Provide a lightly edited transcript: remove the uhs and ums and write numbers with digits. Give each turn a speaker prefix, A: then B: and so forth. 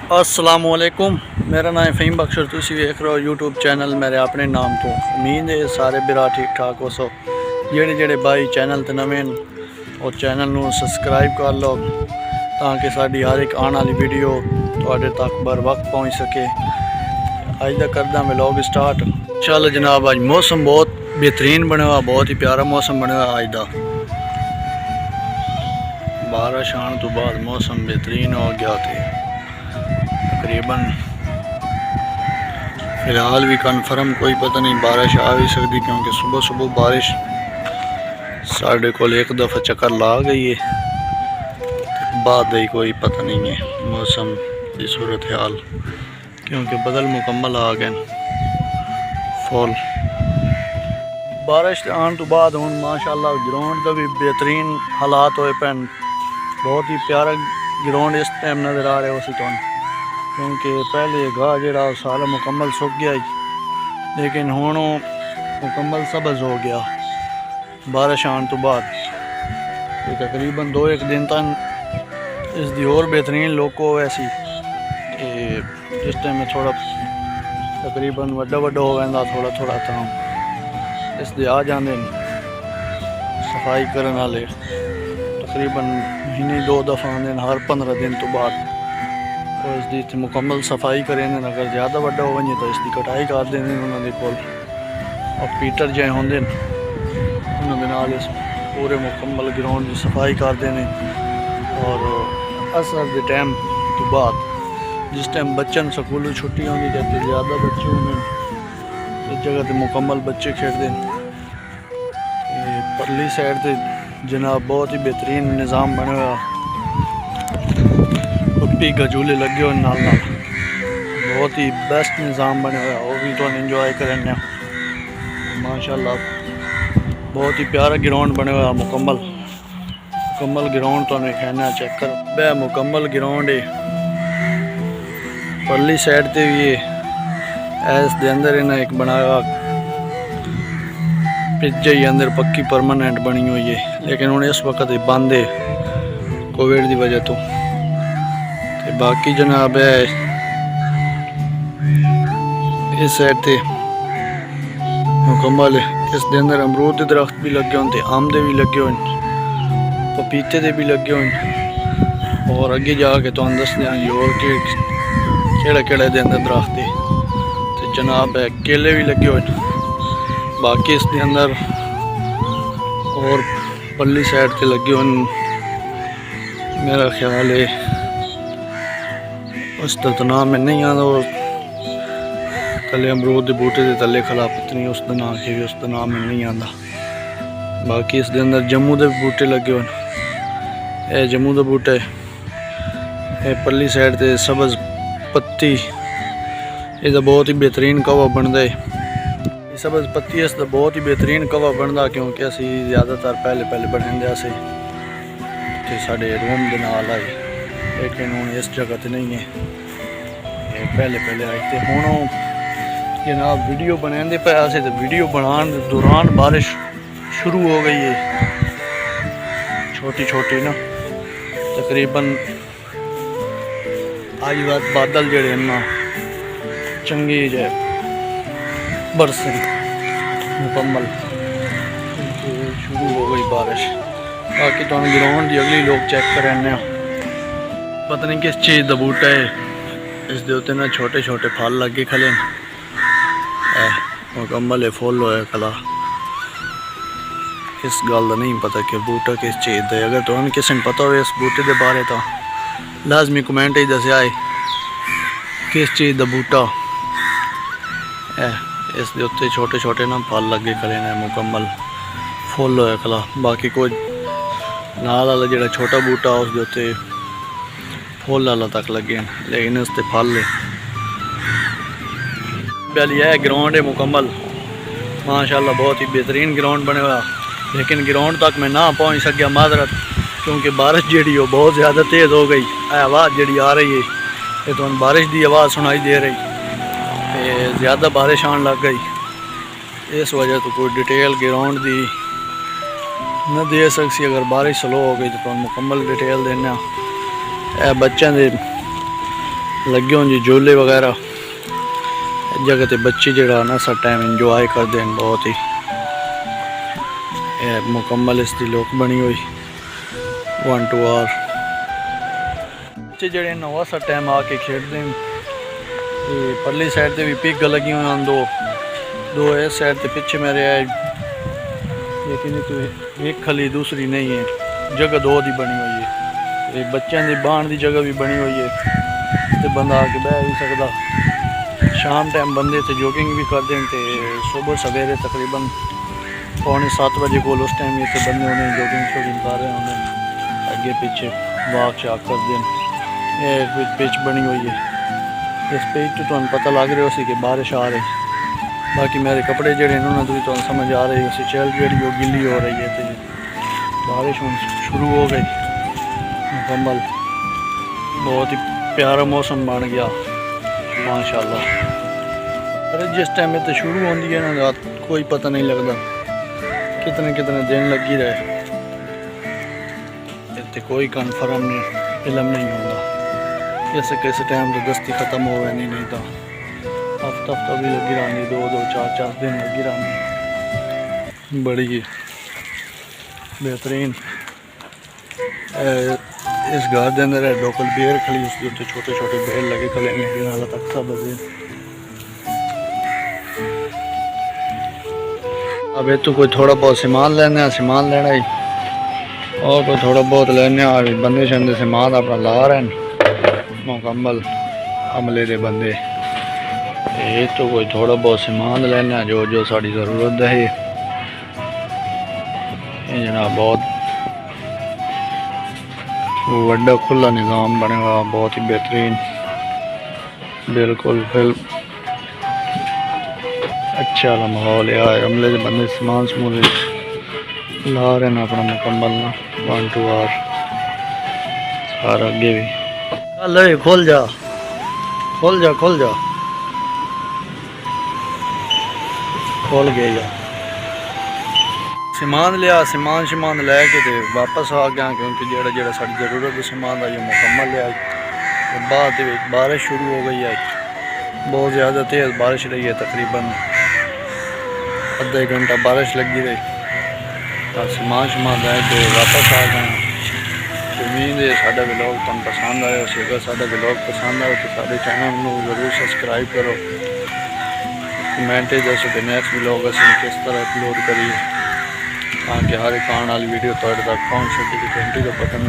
A: असलामुअलैकुम, मेरा नाम फ़हीम बख्श, तुसी वेख रहे हो यूट्यूब चैनल मेरे अपने नाम तो। उम्मीद है सारे बिरा ठीक ठाक हो सो। जेड़े जेड़े भाई चैनल ते नवे और चैनल नू सबसक्राइब कर लो ताकि साड़ी हर एक आने वाली वीडियो तुहाडे तक बर वक्त पहुँच सके। अज दा करदा मैं व्लॉग स्टार्ट। चल जनाब, अज मौसम बहुत बेहतरीन बने हुआ, बहुत ही प्यारा मौसम बने हुआ अज दा। बारिश आने तो बाद मौसम बेहतरीन हो गया थे। तकरीबन फिलहाल भी कन्फर्म कोई पता नहीं बारिश आ भी सकती, क्योंकि सुबह सुबह बारिश साढ़े को एक दफ़ा चक्कर ला गई है। बाद ही कोई पता नहीं है मौसम की सूरत हाल, क्योंकि बदल मुकम्मल आ गए फुल। बारिश आने तो बाद हूँ माशाल्लाह ग्राउंड का भी बेहतरीन हालात होए पैन। बहुत ही प्यारा ग्राउंड इस टाइम नज़र आ रहा है उसी तो, क्योंकि पहले घाह जरा सारा मुकम्मल सुक गया, लेकिन हुण मुकम्मल सब्ज़ हो गया बारिश आने तो बाद। तो तकरीबन 2-1 दिन तक इसकी और बेहतरीन लुक हो वैसी। इस टाइम में थोड़ा तकरीबन वड्डा वड्डा हो गया थोड़ा थोड़ा तो इसलिए आ जाते सफाई करने वाले। तकरीबन महीने 2 दफ़ा आते हर 15 दिन तो बाद। तो इसकी मुकम्मल सफाई करें, अगर ज़्यादा वड्डा हो वजे तो इसकी कटाई कर दें उन्होंने कोल। और पीटर जो होंगे उन्होंने इस पूरे मुकम्मल ग्राउंड की सफाई कर देने। और असर के टाइम तो बाद जिस टाइम बच्चन स्कूलों छुट्टी होंगी कहते ज़्यादा बच्चे होंगे इस जगह पर मुकम्मल बच्चे खेलते हैं। परली साइड से जनाब बहुत ही बेहतरीन निज़ाम बने हुआ, पप्पी गजूले लगे हुए नाल नाल, बहुत ही बेस्ट निज़ाम बने हुआ, वो भी तो इंजॉय करें माशाल्लाह। बहुत ही प्यारा ग्राउंड बने हुआ मुकम्मल ग्राउंड तो कहना चेक कर बे मुकम्मल ग्राउंड है। परली साइड से भी इस दे अंदर इन्हें एक बनाया पिच ही अंदर पक्की परमानेंट बनी हुई है, लेकिन हूँ इस वक्त बंद है कोविड की वजह तो। बाकी जनाब है इस साइड से मुकम्मल इस दे अंदर अमरूद के दरख्त भी लगे होते, आम दे भी लगे हुए, पपीते दे भी लगे हुए। और अगे जाके तो दस देंगे और केड़ा दे अंदर दरख्त है। तो जनाब है केले भी लगे हुए। बाकी इसके अंदर और पल्ली साइड से लगे हुए मेरा ख्याल है उस तो नाम में नहीं आता। और तले अमरूद के बूटे के तले खला पत्नी उस दिन आके भी उस नाम में नहीं आता। बाकी इस अंदर जम्मू के बूटे लगे हुए, यह जम्मू का बूटा है। परली साइड से सब्ज़ पत्ती इसका बहुत ही बेहतरीन कवा बनता है। सब्ज़ पत्ती इसका बहुत ही बेहतरीन कवा बनता, क्योंकि असी ज़्यादातर पहले बनाते से साढ़े रूम के नाल आए, लेकिन हूँ इस जगह तो नहीं है। पहले आए थे हूँ जनाब वीडियो बनाते पे ऐसे तो वीडियो बनाने दौरान बारिश शुरू हो गई है छोटी छोटी ना। तकरीबन आज रात बादल जड़े ना चंगी जे बरसे मुकम्मल शुरू हो गई बारिश। बाकी तो ग्राउंड की अगली लोग चेक करें, पता नहीं किस चीज़ का बूटा है, इस दे उत्ते ना छोटे छोटे फल लगे खले मुकम्मल है फुल होया खला। इस गल का नहीं पता कि बूटा किस चीज़ का है। अगर तो किसी ने पता हो इस बूटे के बारे तो लाजमी कमेंट ही दसिया है किस चीज़ का बूटा है। इस दे उत्ते छोटे छोटे ना फल लगे खले ने मुकम्मल फुल होया खला। बाकी कुछ नाल वाला जो छोटा बूटा उस दे उत्ते फुल वाला तक लगे, लेकिन उस ते फल है। पहले यह ग्राउंड है मुकम्मल माशाल्लाह, बहुत ही बेहतरीन ग्राउंड बने हुआ, लेकिन ग्राउंड तक मैं ना पहुंच सकिया माजरत, क्योंकि बारिश जी बहुत ज़्यादा तेज़ हो गई। आवाज़ जी आ रही है ये तो बारिश की आवाज़ सुनाई दे रही, ज़्यादा बारिश आने लग गई। इस वजह तो कोई डिटेल ग्राउंड की न दे सकती। अगर बारिश स्लो हो गई तो मुकम्मल डिटेल देना। बच्चों के लगे हों जी झूले वगैरह। जगह ते बच्चे जरा ना सा टाइम इंजॉय करते हैं बहुत ही। मुकम्मल इसकी लुक बनी हुई 1 2 आर। बच्चे जड़े नवा सा टाइम आके खेलते हैं। परली साइड से भी पिग लगी हुई हैं, दो इस साइड से पीछे मेरे है, लेकिन तो एक खली दूसरी नहीं है, जगह दो दी बनी हुई है। एक बच्चों की बाण की जगह भी बनी हुई है, तो बंदा आके बह भी सकता। शाम टाइम बंदे तो जॉगिंग भी करते हैं, तो सुबह सवेरे तकरीबन 6:45 बजे को उस टाइम ये बंदे उन्हें जॉगिंग शॉगिंग कर रहे होंगे, अगे पीछे वॉक शाक करते हैं। ये पिच बनी हुई है, इस पिच तो पता लग रहा हो कि बारिश आ रही। बाकी मेरे कपड़े जड़े उन्होंने तो समझ आ रही है चल जी वो गिली हो रही है, तो बारिश हम शुरू हो गई मुकम्मल। बहुत ही प्यारा मौसम बन गया माशाल्लाह। अरे जिस टाइम में तो शुरू होती है ना रात, कोई पता नहीं लगता, कितने कितने दिन लगी रहे, इतने कोई कन्फर्म नहीं इलम नहीं होता किस टाइम तो दस्ती ख़त्म हो गई नहीं तो हफ्ता भी लगी रहनी, 2 4 दिन लगी रहनी। बड़ी बेहतरीन इस घर के अंदर लोकल बेर खड़ी, उसके उत्ते छोटे छोटे बेर लगे खड़े हैं हाल तक सब बजे। अब ये तो कोई थोड़ा बहुत सामान लेना ही, और कोई थोड़ा बहुत लेने बंदे शंदे सामान अपना ला रहे हैं मुकम्मल अमले दे बंदे। ये तो कोई थोड़ा बहुत सामान लेना जो साड़ी ज़रूरत है। ये जनाब बहुत बड़ा खुला निज़ाम बनेगा, बहुत ही बेहतरीन, बिल्कुल फिर अच्छा वाला माहौल है। अमले के बंदे सामान समून ला रहे हैं अपना मुकम्मल 1 2 आर सारा अगे भी। चल खोल जा खोल जा खोल जा खोल गए यार। सामान लिया, सामान लैके तो वापस आ गया, क्योंकि जेड़ा साड़ी जरूरत है सामान का ये मुकम्मल लिया। बाद बारिश शुरू हो गई है, बहुत ज़्यादा तेज़ बारिश रही है, तकरीबन आधा घंटा बारिश लगी रही। सामान लैके वापस आ गए। उम्मीद है साडा व्लॉग तुम पसंद आया। अगर साडा व्लॉग पसंद आए तो साडे चैनल को जरूर सब्सक्राइब करो। कमेंट दसो कि नेक्स्ट व्लॉग असीं किस तरह अपलोड करिए, ताकि हर एक आने वाली वीडियो तुहाडे तक पहुँच सके। घंटी का बटन